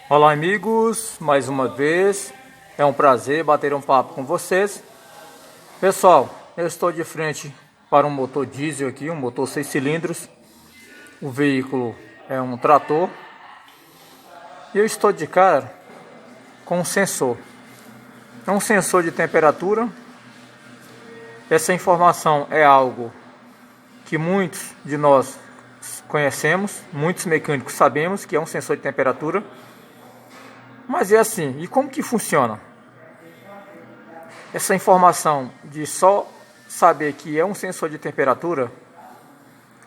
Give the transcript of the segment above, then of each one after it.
Olá amigos, mais uma vez é um prazer bater um papo com vocês. Pessoal, eu estou de frente para um motor diesel aqui, um motor 6 cilindros. O veículo é um trator e eu estou de cara com um sensor. É um sensor de temperatura. Essa informação é algo que muitos de nós conhecemos, muitos mecânicos sabemos que é um sensor de temperatura. Mas é assim, e como que funciona? Essa informação de só saber que é um sensor de temperatura,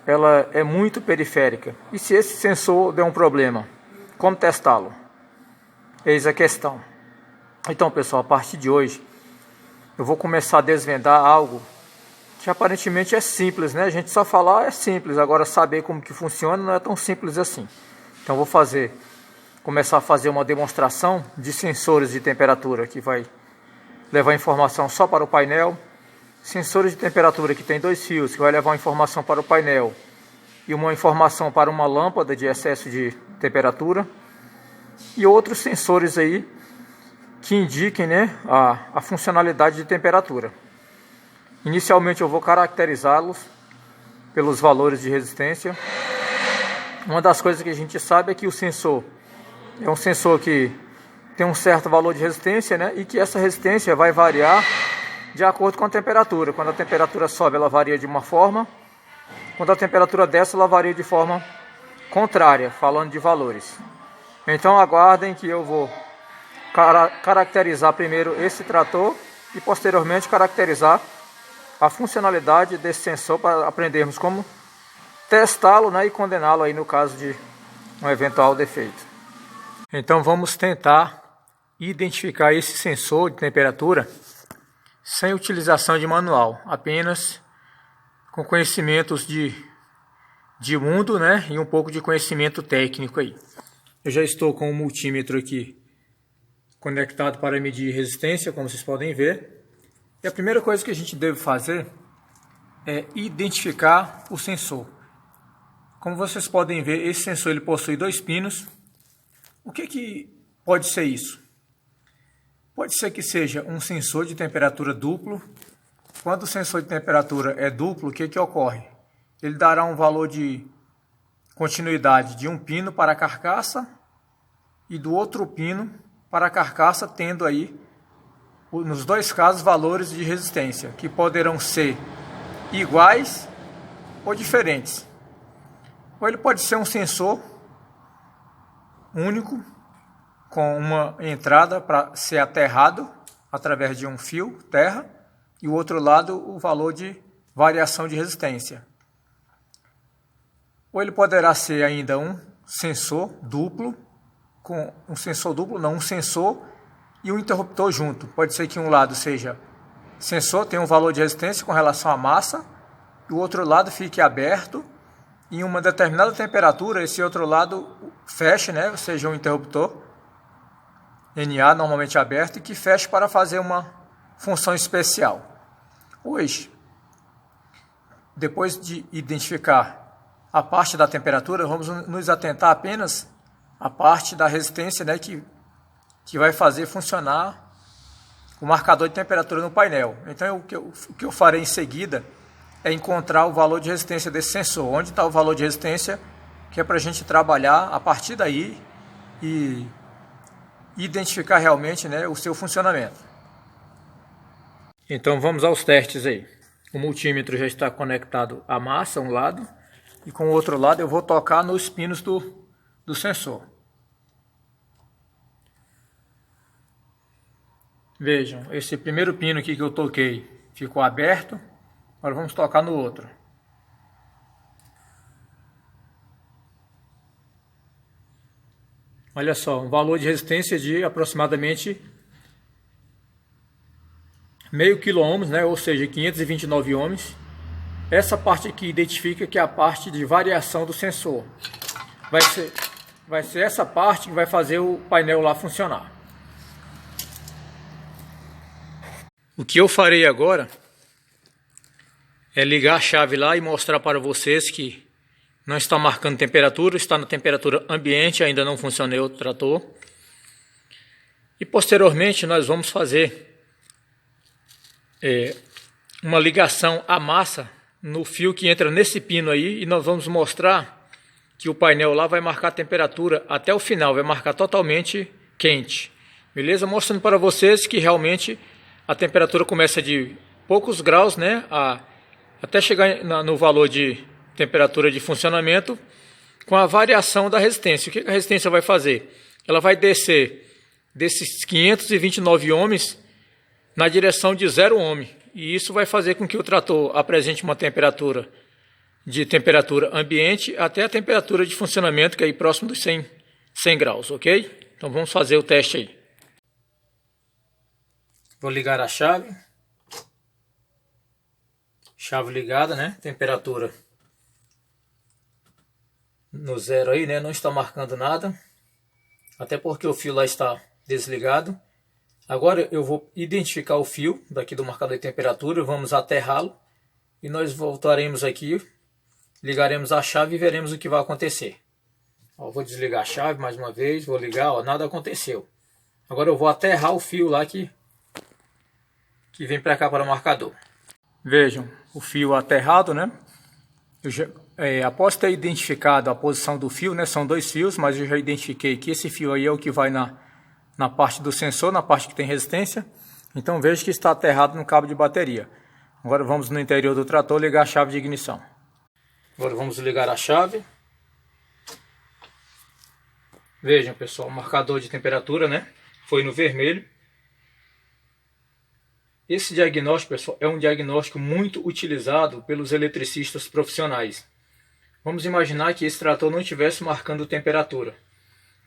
ela é muito periférica. E se esse sensor der um problema, como testá-lo? Eis a questão. Então pessoal, a partir de hoje, eu vou começar a desvendar algo que aparentemente é simples, né? A gente só falar é simples, agora saber como que funciona não é tão simples assim. Então eu vou começar a fazer uma demonstração de sensores de temperatura que vai levar informação só para o painel. Sensores de temperatura que tem 2 fios, que vai levar uma informação para o painel e uma informação para uma lâmpada de excesso de temperatura. E outros sensores aí que indiquem, né, a funcionalidade de temperatura. Inicialmente eu vou caracterizá-los pelos valores de resistência. Uma das coisas que a gente sabe é que o sensor é um sensor que tem um certo valor de resistência, né? E que essa resistência vai variar de acordo com a temperatura. Quando a temperatura sobe, ela varia de uma forma. Quando a temperatura desce, ela varia de forma contrária, falando de valores. Então aguardem que eu vou caracterizar primeiro esse trator e posteriormente caracterizar a funcionalidade desse sensor para aprendermos como testá-lo, né? E condená-lo aí no caso de um eventual defeito. Então vamos tentar identificar esse sensor de temperatura sem utilização de manual, apenas com conhecimentos de mundo, né, e um pouco de conhecimento técnico aí. Eu já estou com o multímetro aqui conectado para medir resistência, como vocês podem ver. E a primeira coisa que a gente deve fazer é identificar o sensor. Como vocês podem ver, esse sensor ele possui 2 pinos. O que pode ser isso? Pode ser que seja um sensor de temperatura duplo. Quando o sensor de temperatura é duplo, o que ocorre? Ele dará um valor de continuidade de um pino para a carcaça e do outro pino para a carcaça, tendo aí, nos 2 casos, valores de resistência, que poderão ser iguais ou diferentes. Ou ele pode ser um sensor único, com uma entrada para ser aterrado através de um fio terra e o outro lado o valor de variação de resistência. Ou ele poderá ser ainda um sensor duplo, um sensor e um interruptor junto. Pode ser que um lado seja sensor, tem um valor de resistência com relação à massa, e o outro lado fique aberto. Em uma determinada temperatura, esse outro lado feche, né? Ou seja, um interruptor NA normalmente aberto e que feche para fazer uma função especial. Hoje, depois de identificar a parte da temperatura, vamos nos atentar apenas à parte da resistência, né? Que vai fazer funcionar o marcador de temperatura no painel. Então, o que eu farei em seguida é encontrar o valor de resistência desse sensor. Onde está o valor de resistência, que é para a gente trabalhar a partir daí e identificar realmente, né, o seu funcionamento. Então vamos aos testes aí. O multímetro já está conectado à massa, um lado, e com o outro lado eu vou tocar nos pinos do sensor. Vejam, esse primeiro pino aqui que eu toquei ficou aberto. Agora vamos tocar no outro. Olha só, um valor de resistência de aproximadamente meio quiloohms, né? Ou seja, 529 ohms. Essa parte aqui identifica que é a parte de variação do sensor. Vai ser essa parte que vai fazer o painel lá funcionar. O que eu farei agora é ligar a chave lá e mostrar para vocês que não está marcando temperatura, está na temperatura ambiente, ainda não funcionou o trator. E posteriormente nós vamos fazer uma ligação à massa no fio que entra nesse pino aí, e nós vamos mostrar que o painel lá vai marcar a temperatura até o final, vai marcar totalmente quente. Beleza? Mostrando para vocês que realmente a temperatura começa de poucos graus, né, até chegar no valor de temperatura de funcionamento, com a variação da resistência. O que a resistência vai fazer? Ela vai descer desses 529 ohms na direção de 0 ohm. E isso vai fazer com que o trator apresente uma temperatura ambiente até a temperatura de funcionamento, que é aí próximo dos 100 graus, ok? Então vamos fazer o teste aí. Vou ligar a chave. Chave ligada, né? Temperatura no 0 aí, né? Não está marcando nada. Até porque o fio lá está desligado. Agora eu vou identificar o fio daqui do marcador de temperatura, vamos aterrá-lo e nós voltaremos aqui, ligaremos a chave e veremos o que vai acontecer. Ó, vou desligar a chave mais uma vez, vou ligar, ó, nada aconteceu. Agora eu vou aterrar o fio lá que vem para cá para o marcador. Vejam, o fio aterrado, né? Após ter identificado a posição do fio, né? São 2 fios, mas eu já identifiquei que esse fio aí é o que vai na parte do sensor, na parte que tem resistência. Então veja que está aterrado no cabo de bateria. Agora vamos no interior do trator ligar a chave de ignição. Agora vamos ligar a chave. Vejam, pessoal, o marcador de temperatura, né, foi no vermelho. Esse diagnóstico, pessoal, é um diagnóstico muito utilizado pelos eletricistas profissionais. Vamos imaginar que esse trator não estivesse marcando temperatura.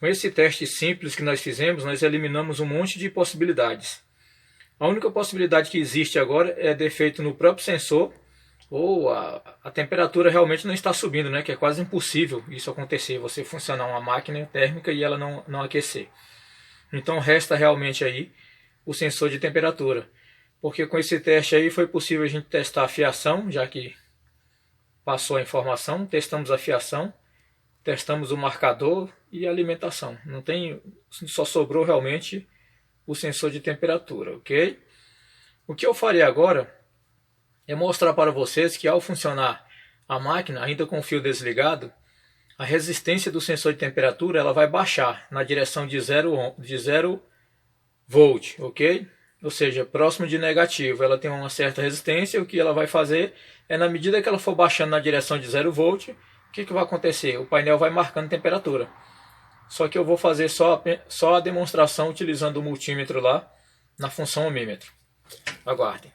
Com esse teste simples que nós fizemos, nós eliminamos um monte de possibilidades. A única possibilidade que existe agora é defeito no próprio sensor, ou a temperatura realmente não está subindo, né? Que é quase impossível isso acontecer, você funcionar uma máquina térmica e ela não aquecer. Então resta realmente aí o sensor de temperatura. Porque com esse teste aí foi possível a gente testar a fiação, já que passou a informação, testamos a fiação, testamos o marcador e a alimentação. Só sobrou realmente o sensor de temperatura, ok? O que eu farei agora é mostrar para vocês que ao funcionar a máquina, ainda com o fio desligado, a resistência do sensor de temperatura ela vai baixar na direção de 0 volt, ok? Ou seja, próximo de negativo. Ela tem uma certa resistência, o que ela vai fazer é, na medida que ela for baixando na direção de 0 volt, o que vai acontecer? O painel vai marcando temperatura. Só que eu vou fazer só a demonstração utilizando o multímetro lá na função ohmímetro. Aguardem.